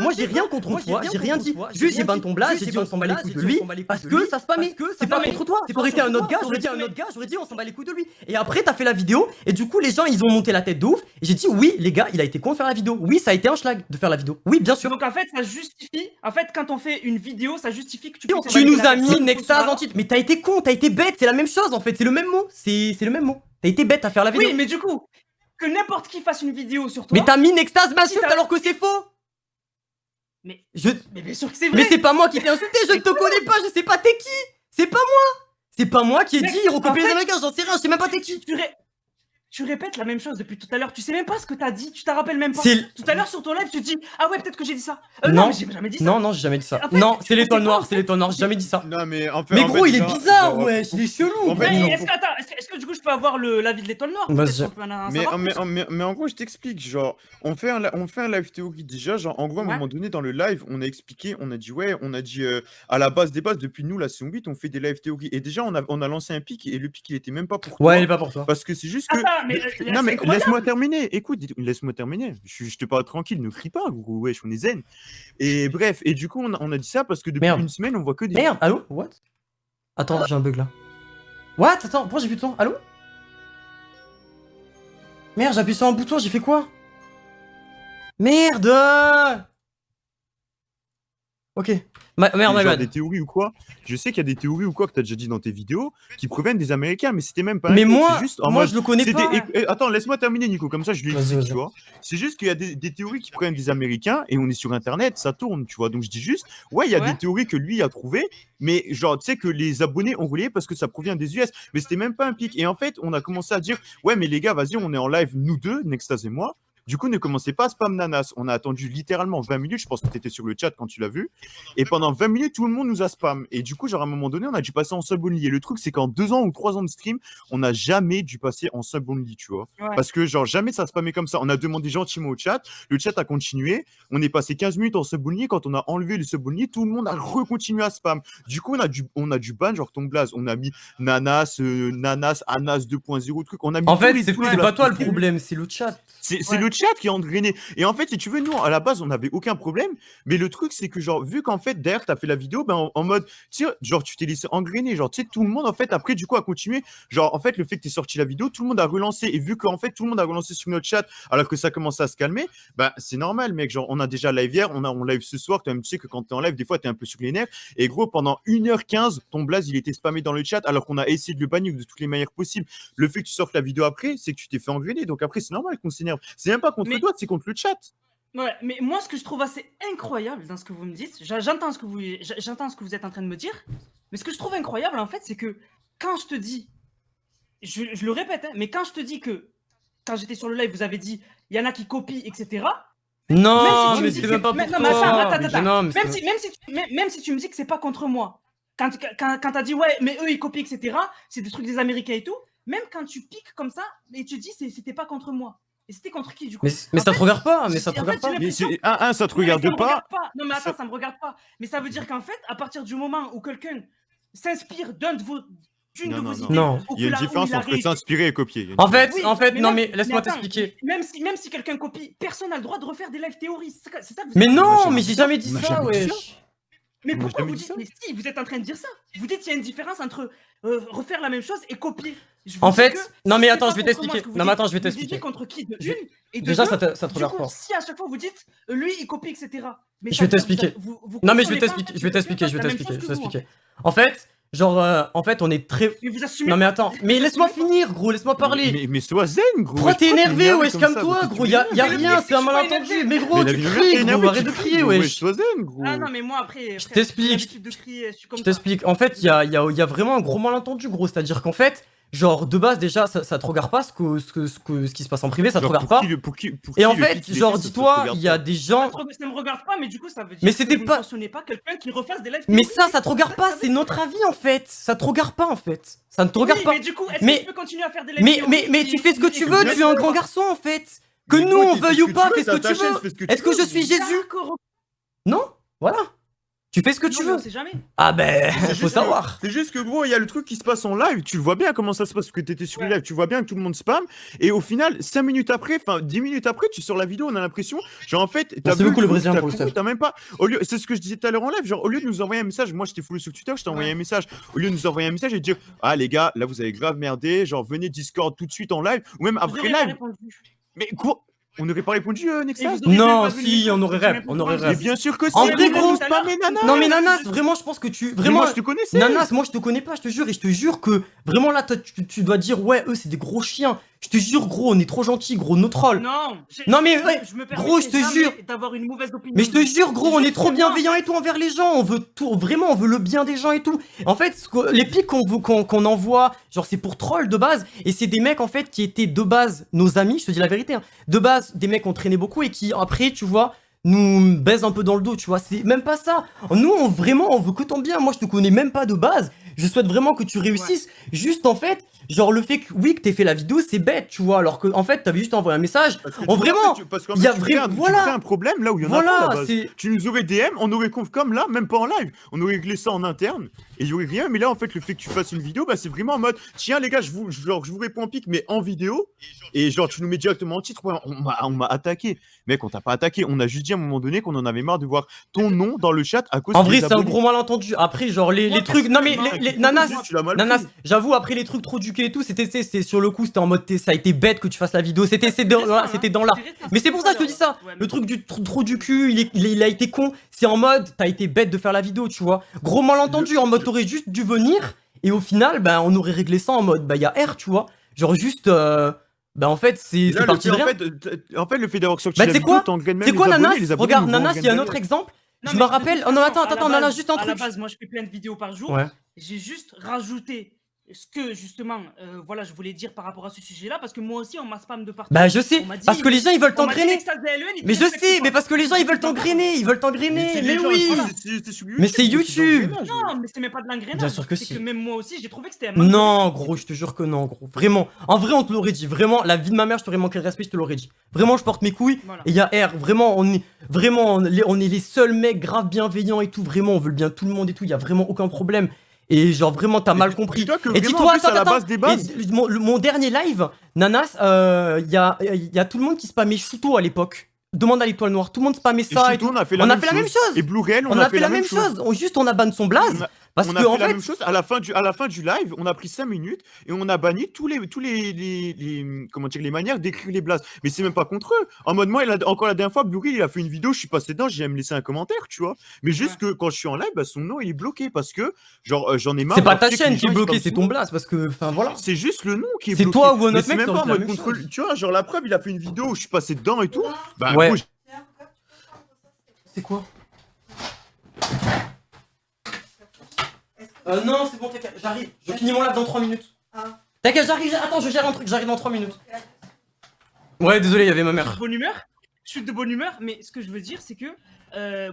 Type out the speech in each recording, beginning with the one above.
moi j'ai rien contre toi, j'ai rien dit. Juste j'ai ban ton blaze, j'ai dit on s'en bat les couilles de lui parce que ça spammait. C'est pas contre toi. Ça aurait été un autre gars, j'aurais dit on s'en bat les couilles de lui. Et après t'as fait la vidéo et du coup les gens ils ont monté la tête de ouf. Et j'ai dit oui les gars, il a été con de faire la vidéo. Oui ça a été un schlag de faire la vidéo. Oui bien sûr. Donc en fait ça justifie, quand on fait une vidéo ça justifie que tu nous as mis Nextase en titre. Mais t'as été con, t'as été bête, c'est la même chose en fait, c'est le même mot. C'est le même mot. T'as été bête à faire la vidéo. Oui mais du coup, que n'importe qui fasse une vidéo sur toi. Mais t'as mis Nextase m'insulte alors que c'est faux. Mais bien sûr que c'est vrai. Mais c'est pas moi qui t'ai insulté, je ne te connais pas, je sais pas t'es qui. C'est pas moi. C'est pas moi qui ai dit recopier les Américains, j'en sais rien, je sais même pas t'es qui. Tu répètes la même chose depuis tout à l'heure, tu sais même pas ce que t'as dit, tu t'en rappelles même pas. Tout à l'heure sur ton live, tu te dis ah ouais peut-être que j'ai dit ça. Non mais j'ai jamais dit ça. Non j'ai jamais dit ça. Non c'est l'étoile noire, j'ai jamais dit ça. Non mais en fait. Mais gros il est bizarre wesh, il est chelou. Est-ce que du coup je peux avoir l'avis de l'étoile noire? Mais en gros je t'explique, genre on fait un live théorie déjà, genre en gros à un moment donné dans le live on a expliqué, on a dit à la base des bases depuis nous la saison 8 on fait des live théories et déjà on a lancé un pic et le pic il était même pas pour toi. Ouais il est pas pour toi. Parce que c'est juste que non mais laisse-moi terminer, écoute, laisse-moi terminer. Je te parle tranquille, ne crie pas, gros, wesh, on est zen. Et bref, et du coup, on a dit ça parce que depuis une semaine, on voit que des... Merde, allô? What? Attends, j'ai un bug là. What? Attends, pourquoi j'ai plus de son? Allô? Merde, j'ai appuyé sur un bouton, j'ai fait quoi? Merde! Ok. Merde, des théories ou quoi? Je sais qu'il y a des théories ou quoi que t'as déjà dit dans tes vidéos qui proviennent des Américains, mais c'était même pas. Mais moi, juste moi je le connais pas. Attends, laisse-moi terminer, Nico. Comme ça, je lui dis, tu vois. C'est juste qu'il y a des théories qui proviennent des Américains et on est sur Internet, ça tourne, tu vois. Donc je dis juste, ouais, il y a des théories que lui a trouvées, mais genre, tu sais que les abonnés ont relayé parce que ça provient des US. Mais c'était même pas un pic. Et en fait, on a commencé à dire, ouais, mais les gars, vas-y, on est en live, nous deux, Nextase et moi. Du coup, ne commencez pas à spam nanas. On a attendu littéralement 20 minutes. Je pense que tu étais sur le chat quand tu l'as vu. Et pendant 20 minutes, tout le monde nous a spam. Et du coup, genre, à un moment donné, on a dû passer en sub only. Et le truc, c'est qu'en 2 ans ou 3 ans de stream, on n'a jamais dû passer en sub only, tu vois. Ouais. Parce que, genre, jamais ça spammait comme ça. On a demandé gentiment au chat. Le chat a continué. On est passé 15 minutes en sub only. Quand on a enlevé le sub only, tout le monde a recontinué à spam. Du coup, on a dû ban, genre, ton blaze. On a mis nanas, Anas 2.0, truc. On a mis en fait, c'est pas toi le problème, c'est le chat. C'est le chat qui est engrainé. Et en fait, si tu veux, nous, à la base, on n'avait aucun problème. Mais le truc, c'est que, genre, vu qu'en fait, derrière, tu as fait la vidéo, ben, en mode, tu sais, genre, tu t'es laissé engrainer. Genre, tu sais, tout le monde, en fait, après, du coup, a continué. Genre, en fait, le fait que tu aies sorti la vidéo, tout le monde a relancé. Et vu qu'en fait, tout le monde a relancé sur notre chat, alors que ça commençait à se calmer, ben, c'est normal, mec. Genre, on a déjà live hier, on live ce soir. Toi-même, tu sais que quand tu es en live, des fois, tu es un peu sur les nerfs. Et gros, pendant 1h15, ton blaze, il était spammé dans le chat, alors qu'on a essayé de le bannir de toutes les manières possibles. Le fait que tu sortes la vidéo après, c'est que tu t'es fait engrainer. Donc, après, c'est normal qu'on s'énerve. C'est même pas contre toi, c'est contre le chat. Ouais, mais moi, ce que je trouve assez incroyable dans ce que vous me dites, j'entends ce que vous êtes en train de me dire, mais ce que je trouve incroyable, en fait, c'est que quand je te dis, je le répète, hein, mais quand je te dis que, quand j'étais sur le live, vous avez dit, il y en a qui copient, etc. Non, mais c'est même pas pour toi. Même si tu me dis que c'est pas contre moi, quand t'as dit, ouais, mais eux, ils copient, etc., c'est des trucs des Américains et tout, même quand tu piques comme ça, et tu dis, c'était pas contre moi. Et c'était contre qui du coup? Mais ça te regarde pas, ça te regarde pas. Non mais attends, ça me regarde pas. Mais ça veut dire qu'en fait, à partir du moment où quelqu'un s'inspire d'une de vos idées, non, il y a une différence entre s'inspirer et copier. En fait, non mais laisse-moi t'expliquer. Même si quelqu'un copie, personne n'a le droit de refaire des live théories. C'est ça. Mais non, mais j'ai jamais dit ça, wesh. Mais pourquoi vous dites? Mais si, vous êtes en train de dire ça. Vous dites qu'il y a une différence entre refaire la même chose et copier. En fait, non mais attends, je vais t'expliquer. Non mais attends, je vais t'expliquer. Contre qui de une et de déjà, deux, ça te regarde pas. Si à chaque fois vous dites, lui il copie, etc. Mais je vais t'expliquer. Non mais je vais t'expliquer. En fait, genre, on est très. Mais vous assumez. Non mais attends, mais laisse-moi finir, gros, laisse-moi parler. Mais sois zen, gros. Pourquoi t'es énervé, wesh, calme-toi, gros, y a rien, c'est un malentendu. Mais gros, tu cries, gros, arrête de crier, wesh. Sois zen, gros. Ah non, mais moi après. Je t'explique. En fait, y a vraiment un gros malentendu, gros. C'est-à-dire qu'en fait, genre, de base, déjà, ça te regarde pas ce qui se passe en privé, ça te regarde pas. Et en fait, genre, dis-toi, il y a des gens. Ça me regarde pas, mais du coup, ça veut dire. Mais c'était pas. Ce n'est pas quelqu'un qui refasse des lives. Mais ça te regarde pas, c'est notre avis, en fait. Ça te regarde pas, en fait. Ça ne te regarde pas. Mais du coup, est-ce que tu peux continuer à faire des lives? Mais tu fais ce que tu veux, tu es un grand garçon, en fait. Que nous, on veuille ou pas, fais ce que tu veux. Est-ce que je suis Jésus? Non? Voilà. Tu fais ce que tu Non, mais veux. on sait jamais. Ah ben, C'est faut juste savoir. C'est juste que gros, il y a le truc qui se passe en live, tu le vois bien comment ça se passe, parce que t'étais sur le live, tu vois bien que tout le monde spam, et au final, 5 minutes après, enfin 10 minutes après, tu sors la vidéo, on a l'impression, genre en fait, t'as Merci vu beaucoup le truc, Brésilien t'as pour le couru, stuff. t'as même pas, c'est ce que je disais tout à l'heure en live, genre au lieu de nous envoyer un message, moi j'étais full sur Twitter, je t'ai envoyé un message, au lieu de nous envoyer un message et de dire, ah les gars, là vous avez grave merdé, genre venez Discord tout de suite en live, ou même Vous après auriez pas live, répondu. mais quoi? On n'aurait pas répondu, Et Nexas? vous auriez même Non, pas vu le si, message, on aurait j'ai rêve, même pas on aurait compris. Mais rêve. bien sûr que si, En mais vrai, vous gros, nous spammez, Nanas. Non mais Nanas, vraiment, je pense que tu... Mais Vraiment, moi je te connaissais. Nanas, moi je te connais pas, je te jure, et je te jure que vraiment là, tu dois dire, ouais, eux c'est des gros chiens. Je te jure, gros, on est trop gentils, gros, nos trolls. Non, mais ouais, gros, je te jure. D'avoir une mauvaise opinion. Mais je te jure, gros, on est trop Juste bienveillants et tout envers les gens. On veut tout, vraiment, on veut le bien des gens et tout. En fait, les pics qu'on envoie, genre c'est pour troll de base. Et c'est des mecs en fait qui étaient de base nos amis, je te dis la vérité. Hein. De base, des mecs qu'on traînait beaucoup et qui après, tu vois, nous baisent un peu dans le dos, tu vois. C'est même pas ça. Nous, on veut que ton bien. Moi, je te connais même pas de base. Je souhaite vraiment que tu réussisses. Juste en fait, genre le fait que oui que t'aies fait la vidéo, c'est bête, tu vois. Alors que en fait, t'avais juste envoyé un message. Vraiment, il y a vraiment voilà un problème là où il y en a pas. Là, tu nous aurais DM, on aurait comme là, même pas en live, on aurait réglé ça en interne et il y aurait rien. Mais là, en fait, le fait que tu fasses une vidéo, bah c'est vraiment en mode tiens les gars, je vous réponds en pic, mais en vidéo et genre tu nous mets directement en titre. Ouais, on m'a attaqué, mec, on t'a pas attaqué. On a juste dit à un moment donné qu'on en avait marre de voir ton nom dans le chat à cause. En vrai, c'est un gros malentendu. Après, genre les trucs, non mais les Nanas, j'avoue, après les trucs trop duqués et tout, c'était sur le coup, c'était en mode ça a été bête que tu fasses la vidéo, c'était dans l'art. Mais c'est pour ça que je te dis ça. Le truc du trop du cul, il a été con. C'est en mode t'as été bête de faire la vidéo, tu vois. Gros malentendu, en mode t'aurais juste dû venir et au final, bah on aurait réglé ça en mode bah y a R, tu vois. Genre juste bah en fait c'est parti de rien. En fait le fait d'avoir sorti la vidéo, c'est quoi Nanas? Regarde Nanas, il y a un autre exemple. Je me rappelle. Oh non, attends, Nana, juste un truc. À la base, moi, je fais plein de vidéos par jour. Ouais. J'ai juste rajouté ce que, justement, voilà, je voulais dire par rapport à ce sujet-là, parce que moi aussi, on m'a spam de partout. Bah, je sais, parce que les gens, ils veulent t'engrainer. Mais je sais, mais parce que les gens, ils veulent t'engrainer. Mais oui. Mais c'est YouTube. Non, mais c'est même pas de l'engrenage. Bien sûr que si. C'est que même moi aussi, j'ai trouvé que c'était un Non, gros, je te jure que non, gros. Vraiment. En vrai, on te l'aurait dit. Vraiment, la vie de ma mère, je t'aurais manqué de respect, je te l'aurais dit. Vraiment, je porte mes couilles. Et il y a R. Vraiment, on est les seuls mecs grave bienveillants et tout. Vraiment, on veut le bien de tout le monde et tout. Il y a vraiment aucun problème. Et genre vraiment t'as mal compris. Et dis-toi, attends, mon dernier live, Nanas, il y a tout le monde qui spammait Shuto à l'époque. Demande à l'étoile noire, tout le monde spammait ça et tout. On a fait la même chose. Et Blue Rail, on a fait la même chose. Juste on a ban son blaze. Parce on que a fait en la fait, même chose à la fin du live, on a pris 5 minutes et on a banni tous les comment dire les manières d'écrire les blazes. Mais c'est même pas contre eux. En mode moi, encore la dernière fois, Blue Rail, il a fait une vidéo, je suis passé dedans, j'ai même laissé un commentaire, tu vois. Mais juste que quand je suis en live, bah, son nom il est bloqué parce que genre j'en ai marre. C'est pas ta chaîne qui est bloquée, c'est ton blaze parce que enfin voilà. C'est juste le nom qui est bloqué. C'est toi ou un autre mec. C'est même pas en mode contre. Tu vois, genre la preuve, il a fait une vidéo où je suis passé dedans et tout. Bah ouais. C'est quoi? Non, c'est bon, t'inquiète, j'arrive. Je finis mon live dans 3 minutes. T'inquiète, j'arrive. Attends, je gère un truc, j'arrive dans 3 minutes. Ouais, désolé, il y avait ma mère. Je suis de bonne humeur, mais ce que je veux dire, c'est que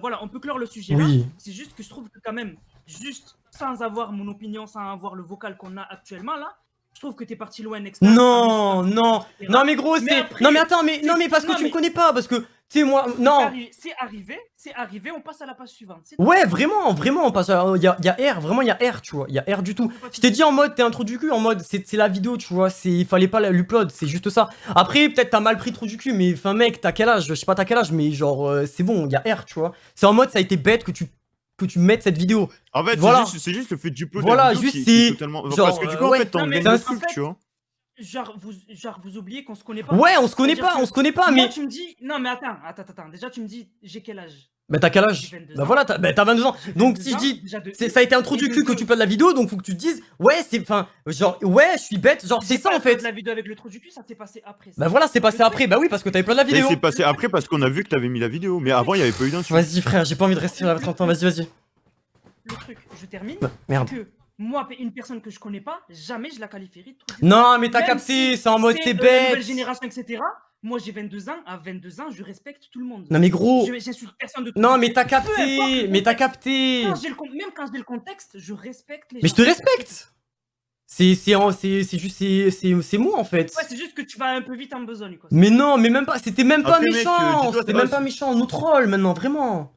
voilà, on peut clore le sujet là. C'est juste que je trouve que quand même, juste sans avoir mon opinion, sans avoir le vocal qu'on a actuellement là, je trouve que t'es parti loin, etc. Non, mais gros, c'est. Non, mais attends, mais parce que tu me connais pas, parce que. Tu sais, moi, non. C'est arrivé, on passe à la page suivante. Ouais, vraiment, on passe à. Il y a R, vraiment, il y a R, tu vois. Il y a R du tout. Je t'ai dit en mode, t'es un trou du cul, en mode, c'est la vidéo, tu vois. Il fallait pas l'upload, c'est juste ça. Après, peut-être t'as mal pris trou du cul, mais enfin, mec, t'as quel âge? Je sais pas t'as quel âge, mais genre, c'est bon, il y a R, tu vois. C'est en mode, ça a été bête que tu mettes cette vidéo. En fait, voilà. c'est juste le fait d'uploader. Voilà, juste c'est. Totalement... Genre, parce que du coup, en fait, t'en gagnes le truc, tu vois. Genre, vous oubliez qu'on se connaît pas. Ouais, on se connaît pas, mais. Moi, tu me dis. Non, mais attends. Déjà, tu me dis, j'ai quel âge? Bah, t'as quel âge? Bah, voilà, t'as 22 ans. Donc, si je dis. Ça a été un trou du cul que tu peux de la vidéo, donc faut que tu te dises. Ouais, c'est. Enfin, genre, ouais, je suis bête. Genre, c'est ça en fait. La vidéo avec le trou du cul, ça s'est passé après. Bah, voilà, c'est passé après. Bah, oui, parce que t'avais plein de la vidéo. Et c'est passé après parce qu'on a vu que t'avais mis la vidéo. Mais avant, il y avait pas eu d'insulte. Vas-y, frère, j'ai pas envie de rester là 30 ans. Vas-y. Le truc, je termine. Merde. Moi, une personne que je connais pas, jamais je la qualifierai de trou du cul. Non, mais t'as capté, c'est en mode c'est bête. La nouvelle génération, etc. Moi, j'ai 22 ans. À 22 ans, je respecte tout le monde. Non, mais gros. J'insulte personne de tout. Non, mais t'as capté. Même quand j'ai le contexte, je respecte les gens. Mais je te respecte. C'est juste, c'est moi en fait. Ouais, c'est juste que tu vas un peu vite en besogne, quoi. Mais non, mais même pas, c'était même pas méchant. C'était même pas méchant. Nous troll maintenant, vraiment.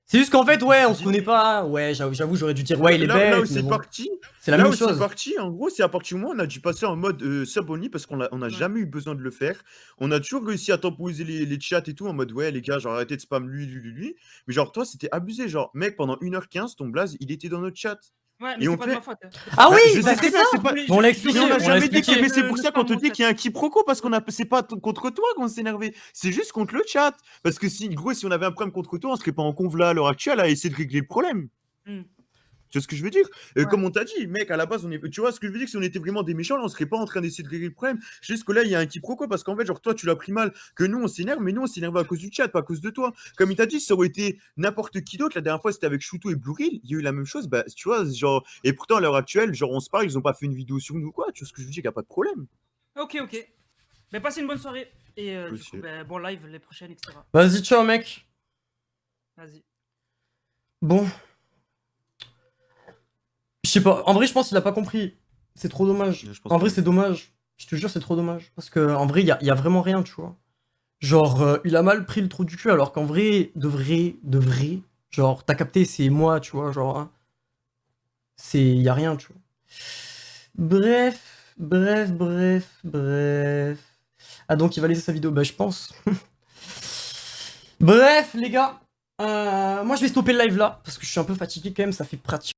C'est juste qu'en fait, ouais, on se connaît pas. Ouais, j'avoue, j'aurais dû dire, ouais, il est bête. Là où mais c'est bon. parti, C'est la là même où c'est chose. parti, en gros, c'est à partir du moment où on a dû passer en mode sub-only parce qu'on a jamais eu besoin de le faire. On a toujours réussi à temporiser les chats et tout en mode, ouais, les gars, genre arrêtez de spam lui. Mais genre, toi, c'était abusé. Genre, mec, pendant 1h15, ton blaze, il était dans notre chat. Ouais, mais Et c'est on pas de fait. ma faute. Ah Bah, oui, je bah sais c'est très bien, ça. c'est pas. On l'a expliqué, Mais on a on l'a jamais dit expliqué. que. Mais c'est pour Ne ça qu'on te spam mon dit chat. qu'il y a un quiproquo parce qu'on a. C'est pas contre toi qu'on s'est énervé. C'est juste contre le chat. Parce que si, gros, si on avait un problème contre toi, on serait pas en conv là à l'heure actuelle à essayer de régler le problème. Hmm. Tu vois ce que je veux dire? Ouais. Comme on t'a dit, mec, à la base, tu vois ce que je veux dire? Si on était vraiment des méchants, là, on serait pas en train d'essayer de régler le problème. Juste que là, il y a un quiproquo parce qu'en fait, genre, toi, tu l'as pris mal, que nous, on s'énerve, mais nous, on s'énerve à cause du chat, pas à cause de toi. Comme il t'a dit, si ça aurait été n'importe qui d'autre, la dernière fois, c'était avec Shuto et Bluril, il y a eu la même chose, bah, tu vois, genre, et pourtant, à l'heure actuelle, genre, on se parle, ils ont pas fait une vidéo sur nous ou quoi, tu vois ce que je veux dire? Y a pas de problème. Ok. Ben, passez une bonne soirée. Et du Aussi. coup, ben, bon live les prochaines, etc. Vas-y, ciao, mec. Vas-y. Bon. Je sais pas, en vrai, je pense qu'il a pas compris. C'est trop dommage. Je pense En vrai, pas. c'est dommage. Je te jure, c'est trop dommage. Parce que en vrai, y a vraiment rien, tu vois. Genre, il a mal pris le trou du cul, alors qu'en vrai, de vrai, genre, t'as capté, c'est moi, tu vois, genre, hein. Y a rien, tu vois. Bref. Ah, donc il va laisser sa vidéo, bah, je pense. Bref, les gars. Moi, je vais stopper le live là, parce que je suis un peu fatigué quand même, ça fait pratique.